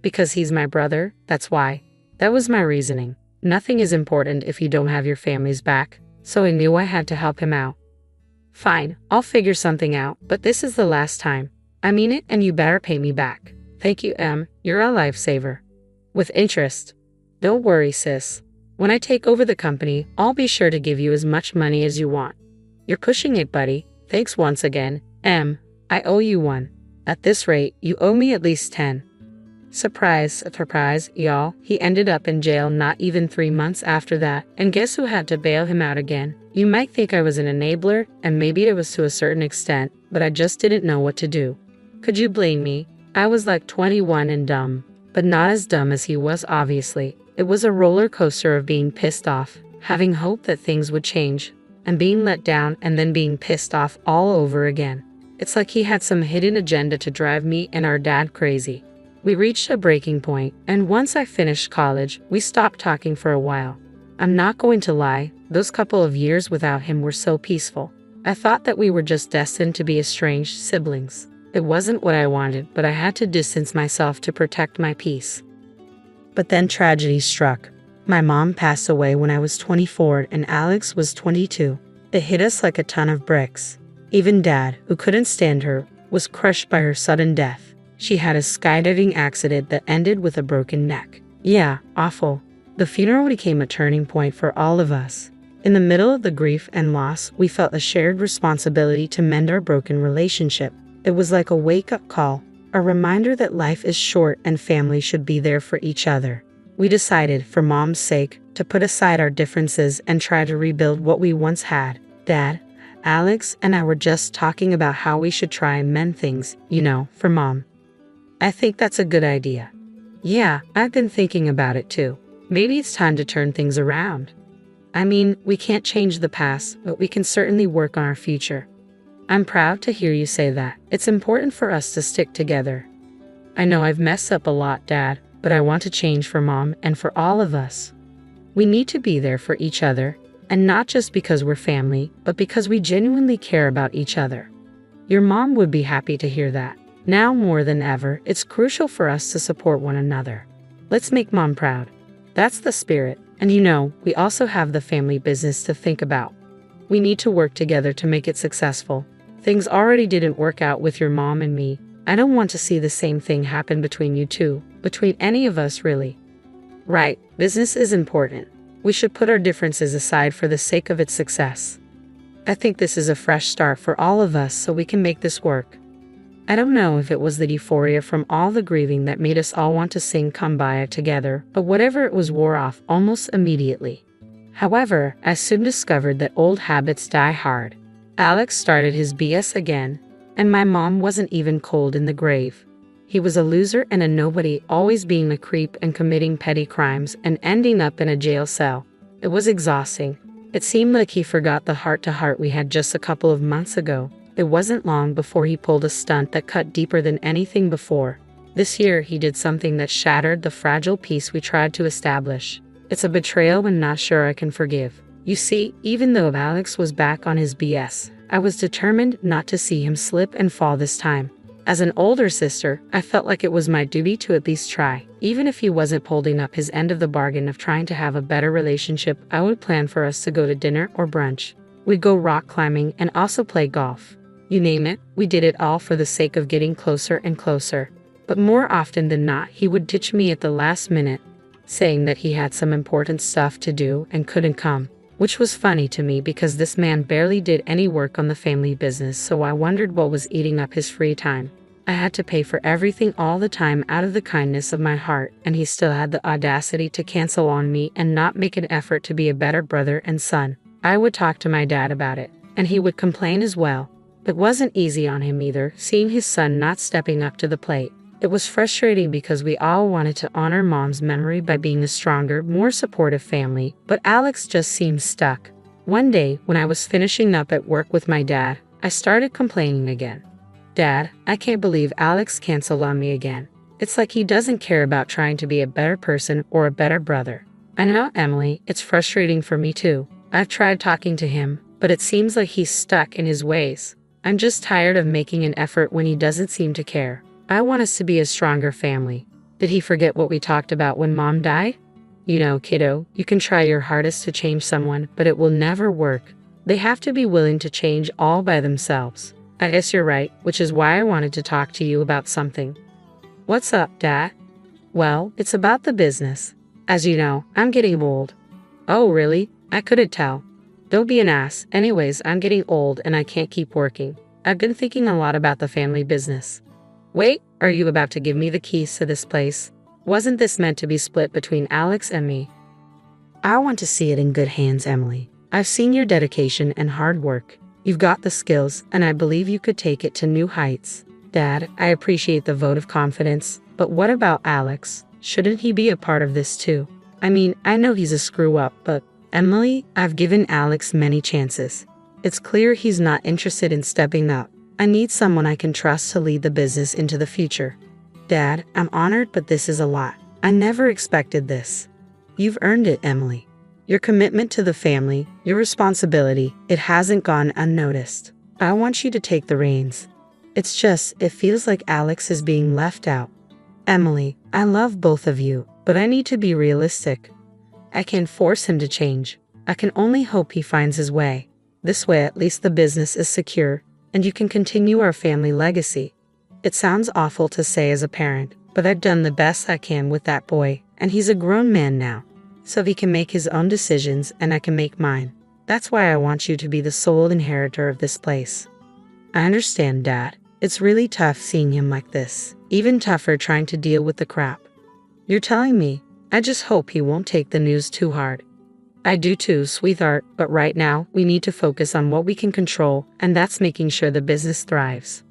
Because he's my brother, that's why. That was my reasoning. Nothing is important if you don't have your family's back, so I knew I had to help him out. Fine, I'll figure something out, but this is the last time. I mean it, and you better pay me back. Thank you, you're a lifesaver. With interest. Don't worry, sis. When I take over the company, I'll be sure to give you as much money as you want. You're pushing it, buddy. Thanks once again. I owe you one. At this rate, you owe me at least 10. Surprise, y'all. He ended up in jail not even 3 months after that, and guess who had to bail him out again? You might think I was an enabler, and maybe it was to a certain extent, but I just didn't know what to do. Could you blame me? I was like 21 and dumb, but not as dumb as he was, obviously. It was a roller coaster of being pissed off, having hope that things would change, and being let down and then being pissed off all over again. It's like he had some hidden agenda to drive me and our dad crazy. We reached a breaking point, and once I finished college, we stopped talking for a while. I'm not going to lie, those couple of years without him were so peaceful. I thought that we were just destined to be estranged siblings. It wasn't what I wanted, but I had to distance myself to protect my peace. But then tragedy struck. My mom passed away when I was 24 and Alex was 22. It hit us like a ton of bricks. Even Dad, who couldn't stand her, was crushed by her sudden death. She had a skydiving accident that ended with a broken neck. Yeah, awful. The funeral became a turning point for all of us. In the middle of the grief and loss, we felt a shared responsibility to mend our broken relationship. It was like a wake-up call, a reminder that life is short and family should be there for each other. We decided, for Mom's sake, to put aside our differences and try to rebuild what we once had. Dad, Alex, and I were just talking about how we should try and mend things, for Mom. I think that's a good idea. Yeah, I've been thinking about it too. Maybe it's time to turn things around. I mean, we can't change the past, but we can certainly work on our future. I'm proud to hear you say that. It's important for us to stick together. I know I've messed up a lot, Dad, but I want to change for Mom and for all of us. We need to be there for each other, and not just because we're family, but because we genuinely care about each other. Your mom would be happy to hear that. Now more than ever, it's crucial for us to support one another. Let's make Mom proud. That's the spirit. And we also have the family business to think about. We need to work together to make it successful. Things already didn't work out with your mom and me. I don't want to see the same thing happen between you two, between any of us really. Right, business is important. We should put our differences aside for the sake of its success. I think this is a fresh start for all of us so we can make this work. I don't know if it was the euphoria from all the grieving that made us all want to sing Kumbaya together, but whatever it was wore off almost immediately. However, I soon discovered that old habits die hard. Alex started his BS again, and my mom wasn't even cold in the grave. He was a loser and a nobody, always being a creep and committing petty crimes and ending up in a jail cell. It was exhausting. It seemed like he forgot the heart-to-heart we had just a couple of months ago. It wasn't long before he pulled a stunt that cut deeper than anything before. This year, he did something that shattered the fragile peace we tried to establish. It's a betrayal I'm not sure I can forgive. You see, even though Alex was back on his BS, I was determined not to see him slip and fall this time. As an older sister, I felt like it was my duty to at least try. Even if he wasn't holding up his end of the bargain of trying to have a better relationship, I would plan for us to go to dinner or brunch. We'd go rock climbing and also play golf. You name it, we did it all for the sake of getting closer and closer. But more often than not, he would ditch me at the last minute, saying that he had some important stuff to do and couldn't come. Which was funny to me because this man barely did any work on the family business, so I wondered what was eating up his free time. I had to pay for everything all the time out of the kindness of my heart, and he still had the audacity to cancel on me and not make an effort to be a better brother and son. I would talk to my dad about it, and he would complain as well. It wasn't easy on him either, seeing his son not stepping up to the plate. It was frustrating because we all wanted to honor Mom's memory by being a stronger, more supportive family, but Alex just seemed stuck. One day, when I was finishing up at work with my dad, I started complaining again. Dad, I can't believe Alex canceled on me again. It's like he doesn't care about trying to be a better person or a better brother. I know, Emily, it's frustrating for me too. I've tried talking to him, but it seems like he's stuck in his ways. I'm just tired of making an effort when he doesn't seem to care. I want us to be a stronger family. Did he forget what we talked about when Mom died? Kiddo, you can try your hardest to change someone, but it will never work. They have to be willing to change all by themselves. I guess you're right, which is why I wanted to talk to you about something. What's up, Dad? Well, it's about the business. As you know, I'm getting old. Oh, really? I couldn't tell. Don't be an ass. Anyways, I'm getting old and I can't keep working. I've been thinking a lot about the family business. Wait, are you about to give me the keys to this place? Wasn't this meant to be split between Alex and me? I want to see it in good hands, Emily. I've seen your dedication and hard work. You've got the skills, and I believe you could take it to new heights. Dad, I appreciate the vote of confidence, but what about Alex? Shouldn't he be a part of this too? I mean, I know he's a screw-up, but Emily, I've given Alex many chances. It's clear he's not interested in stepping up. I need someone I can trust to lead the business into the future. Dad, I'm honored, but this is a lot. I never expected this. You've earned it, Emily. Your commitment to the family, your responsibility, it hasn't gone unnoticed. I want you to take the reins. It's just, it feels like Alex is being left out. Emily, I love both of you, but I need to be realistic. I can't force him to change. I can only hope he finds his way. This way at least the business is secure, and you can continue our family legacy. It sounds awful to say as a parent, but I've done the best I can with that boy, and he's a grown man now. So he can make his own decisions and I can make mine. That's why I want you to be the sole inheritor of this place. I understand, Dad. It's really tough seeing him like this. Even tougher trying to deal with the crap you're telling me. I just hope he won't take the news too hard. I do too, sweetheart, but right now we need to focus on what we can control, and that's making sure the business thrives.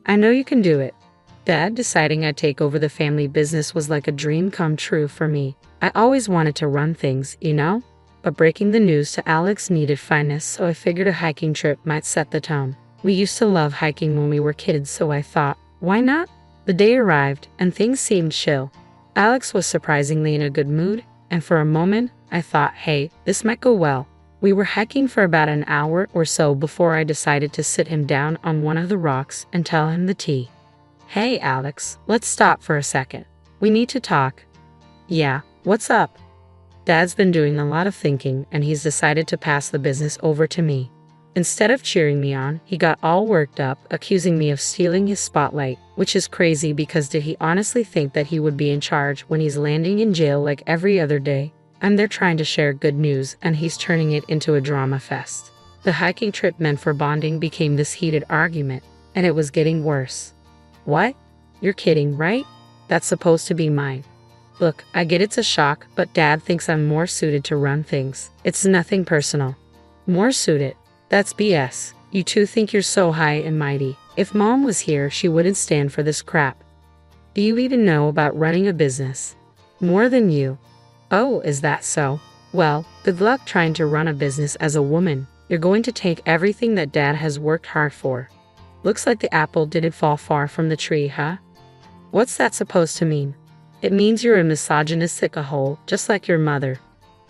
I know you can do it. Dad deciding I'd take over the family business was like a dream come true for me. I always wanted to run things, you know? But breaking the news to Alex needed finesse, so I figured a hiking trip might set the tone. We used to love hiking when we were kids, so I thought, why not? The day arrived, and things seemed chill. Alex was surprisingly in a good mood, and for a moment, I thought, hey, this might go well. We were hiking for about an hour or so before I decided to sit him down on one of the rocks and tell him the tea. Hey, Alex, let's stop for a second. We need to talk. Yeah, what's up? Dad's been doing a lot of thinking, and he's decided to pass the business over to me. Instead of cheering me on, he got all worked up, accusing me of stealing his spotlight, which is crazy because did he honestly think that he would be in charge when he's landing in jail like every other day? I'm there trying to share good news, and he's turning it into a drama fest. The hiking trip meant for bonding became this heated argument, and it was getting worse. What? You're kidding, right? That's supposed to be mine. Look, I get it's a shock, but Dad thinks I'm more suited to run things. It's nothing personal. More suited? That's BS. You two think you're so high and mighty. If Mom was here, she wouldn't stand for this crap. Do you even know about running a business? More than you. Oh, is that so? Well, good luck trying to run a business as a woman. You're going to take everything that Dad has worked hard for. Looks like the apple didn't fall far from the tree, huh? What's that supposed to mean? It means you're a misogynistic a-hole, just like your mother.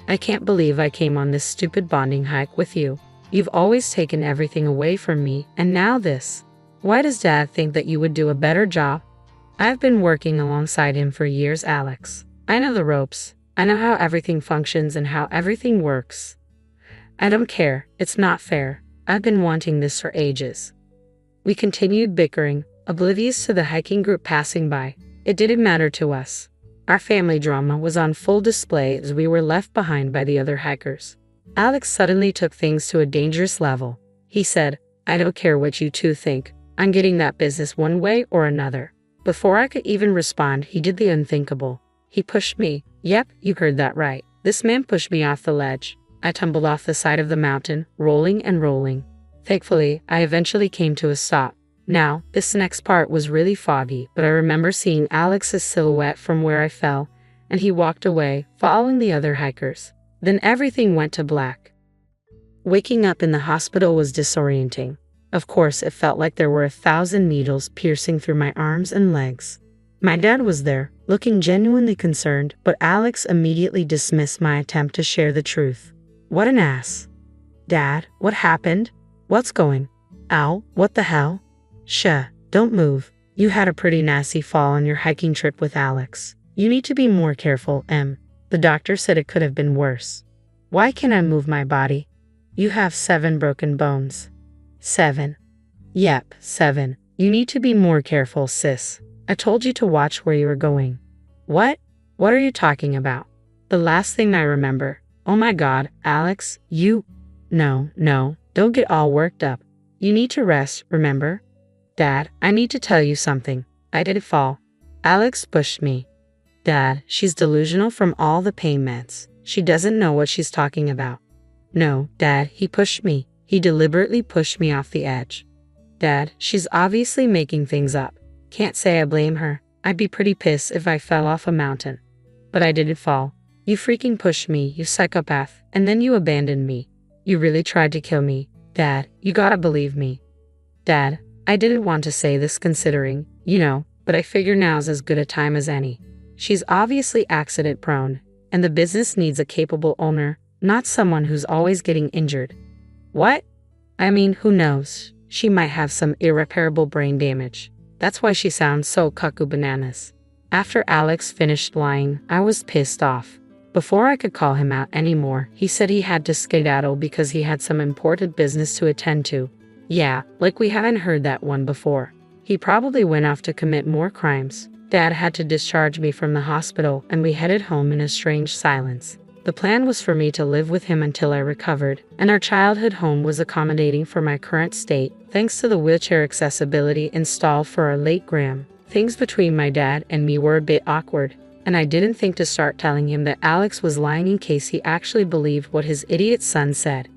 I can't believe I came on this stupid bonding hike with you. You've always taken everything away from me, and now this. Why does Dad think that you would do a better job? I've been working alongside him for years, Alex. I know the ropes. I know how everything functions and how everything works. I don't care. It's not fair. I've been wanting this for ages. We continued bickering, oblivious to the hiking group passing by. It didn't matter to us. Our family drama was on full display as we were left behind by the other hikers. Alex suddenly took things to a dangerous level. He said, I don't care what you two think. I'm getting that business one way or another. Before I could even respond, he did the unthinkable. He pushed me. Yep, you heard that right. This man pushed me off the ledge. I tumbled off the side of the mountain, rolling and rolling. Thankfully, I eventually came to a stop. Now, this next part was really foggy, but I remember seeing Alex's silhouette from where I fell, and he walked away, following the other hikers. Then everything went to black. Waking up in the hospital was disorienting. Of course, it felt like there were 1,000 needles piercing through my arms and legs. My dad was there, looking genuinely concerned, but Alex immediately dismissed my attempt to share the truth. What an ass. Dad, what happened? What's going? Ow, what the hell? Shh, don't move. You had a pretty nasty fall on your hiking trip with Alex. You need to be more careful, Em. The doctor said it could have been worse. Why can't I move my body? You have 7 broken bones. 7. Yep, 7. You need to be more careful, sis. I told you to watch where you were going. What? What are you talking about? The last thing I remember. Oh my God, Alex, you... No, don't get all worked up. You need to rest, remember? Dad, I need to tell you something. I didn't fall. Alex pushed me. Dad, she's delusional from all the pain meds. She doesn't know what she's talking about. No, Dad, he pushed me. He deliberately pushed me off the edge. Dad, she's obviously making things up. Can't say I blame her. I'd be pretty pissed if I fell off a mountain. But I didn't fall. You freaking pushed me, you psychopath, and then you abandoned me. You really tried to kill me. Dad, you gotta believe me. Dad, I didn't want to say this considering, but I figure now's as good a time as any. She's obviously accident-prone, and the business needs a capable owner, not someone who's always getting injured. What? I mean, who knows? She might have some irreparable brain damage. That's why she sounds so cuckoo bananas. After Alex finished lying, I was pissed off. Before I could call him out anymore, he said he had to skedaddle because he had some important business to attend to. Yeah, like we hadn't heard that one before. He probably went off to commit more crimes. Dad had to discharge me from the hospital and we headed home in a strange silence. The plan was for me to live with him until I recovered, and our childhood home was accommodating for my current state, thanks to the wheelchair accessibility installed for our late Graham. Things between my dad and me were a bit awkward, and I didn't think to start telling him that Alex was lying in case he actually believed what his idiot son said.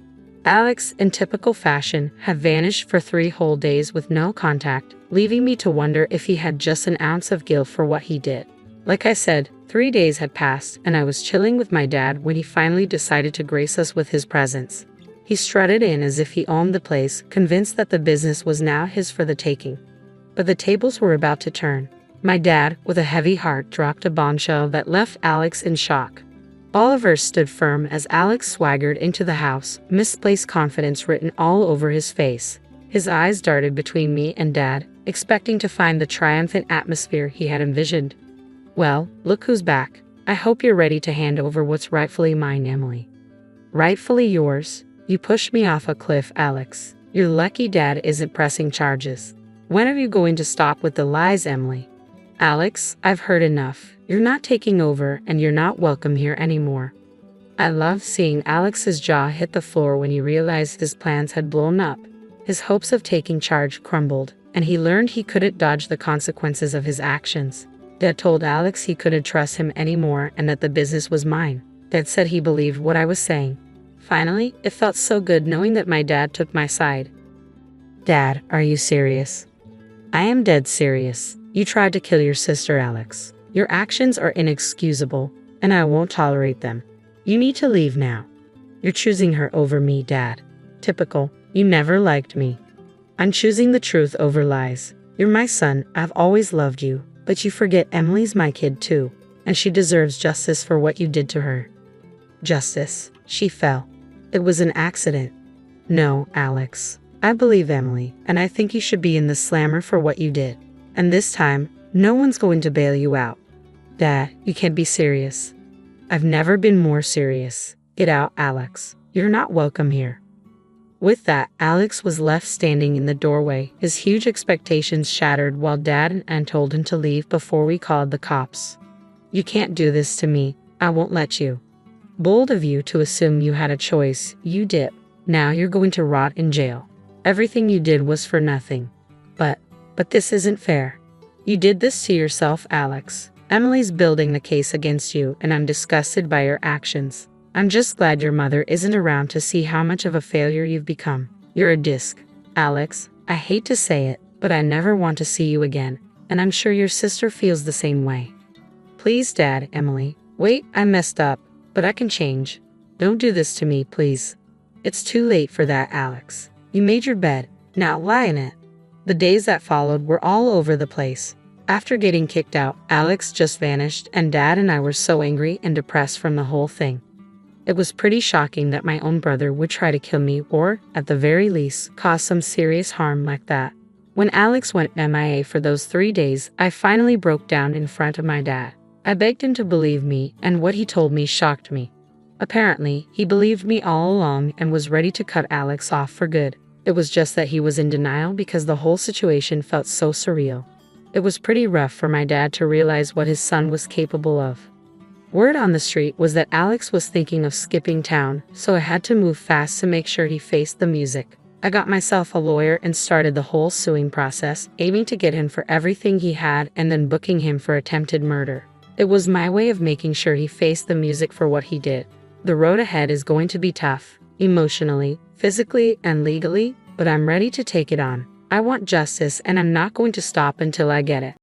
Alex, in typical fashion, had vanished for 3 whole days with no contact, leaving me to wonder if he had just an ounce of guilt for what he did. Like I said, 3 days had passed and I was chilling with my dad when he finally decided to grace us with his presence. He strutted in as if he owned the place, convinced that the business was now his for the taking. But the tables were about to turn. My dad, with a heavy heart, dropped a bombshell that left Alex in shock. Oliver stood firm as Alex swaggered into the house, misplaced confidence written all over his face. His eyes darted between me and Dad, expecting to find the triumphant atmosphere he had envisioned. Well, look who's back. I hope you're ready to hand over what's rightfully mine, Emily. Rightfully yours? You pushed me off a cliff, Alex. You're lucky Dad isn't pressing charges. When are you going to stop with the lies, Emily? Alex, I've heard enough. You're not taking over and you're not welcome here anymore. I loved seeing Alex's jaw hit the floor when he realized his plans had blown up. His hopes of taking charge crumbled, and he learned he couldn't dodge the consequences of his actions. Dad told Alex he couldn't trust him anymore and that the business was mine. Dad said he believed what I was saying. Finally, it felt so good knowing that my dad took my side. Dad, are you serious? I am dead serious. You tried to kill your sister, Alex. Your actions are inexcusable, and I won't tolerate them. You need to leave now. You're choosing her over me, Dad. Typical. You never liked me. I'm choosing the truth over lies. You're my son. I've always loved you. But you forget Emily's my kid too, and she deserves justice for what you did to her. Justice. She fell. It was an accident. No, Alex. I believe Emily, and I think you should be in the slammer for what you did. And this time, no one's going to bail you out. Dad, you can't be serious. I've never been more serious. Get out, Alex. You're not welcome here. With that, Alex was left standing in the doorway, his huge expectations shattered while Dad and Aunt told him to leave before we called the cops. You can't do this to me. I won't let you. Bold of you to assume you had a choice. You dip. Now you're going to rot in jail. Everything you did was for nothing. But this isn't fair. You did this to yourself, Alex. Emily's building the case against you, and I'm disgusted by your actions. I'm just glad your mother isn't around to see how much of a failure you've become. You're a disc. Alex, I hate to say it, but I never want to see you again, and I'm sure your sister feels the same way. Please, Dad, Emily. Wait, I messed up, but I can change. Don't do this to me, please. It's too late for that, Alex. You made your bed. Now lie in it. The days that followed were all over the place. After getting kicked out, Alex just vanished, and Dad and I were so angry and depressed from the whole thing. It was pretty shocking that my own brother would try to kill me or, at the very least, cause some serious harm like that. When Alex went MIA for those 3 days, I finally broke down in front of my dad. I begged him to believe me, and what he told me shocked me. Apparently, he believed me all along and was ready to cut Alex off for good. It was just that he was in denial because the whole situation felt so surreal. It was pretty rough for my dad to realize what his son was capable of. Word on the street was that Alex was thinking of skipping town, so I had to move fast to make sure he faced the music. I got myself a lawyer and started the whole suing process, aiming to get him for everything he had and then booking him for attempted murder. It was my way of making sure he faced the music for what he did. The road ahead is going to be tough, emotionally, physically, and legally, but I'm ready to take it on. I want justice and I'm not going to stop until I get it.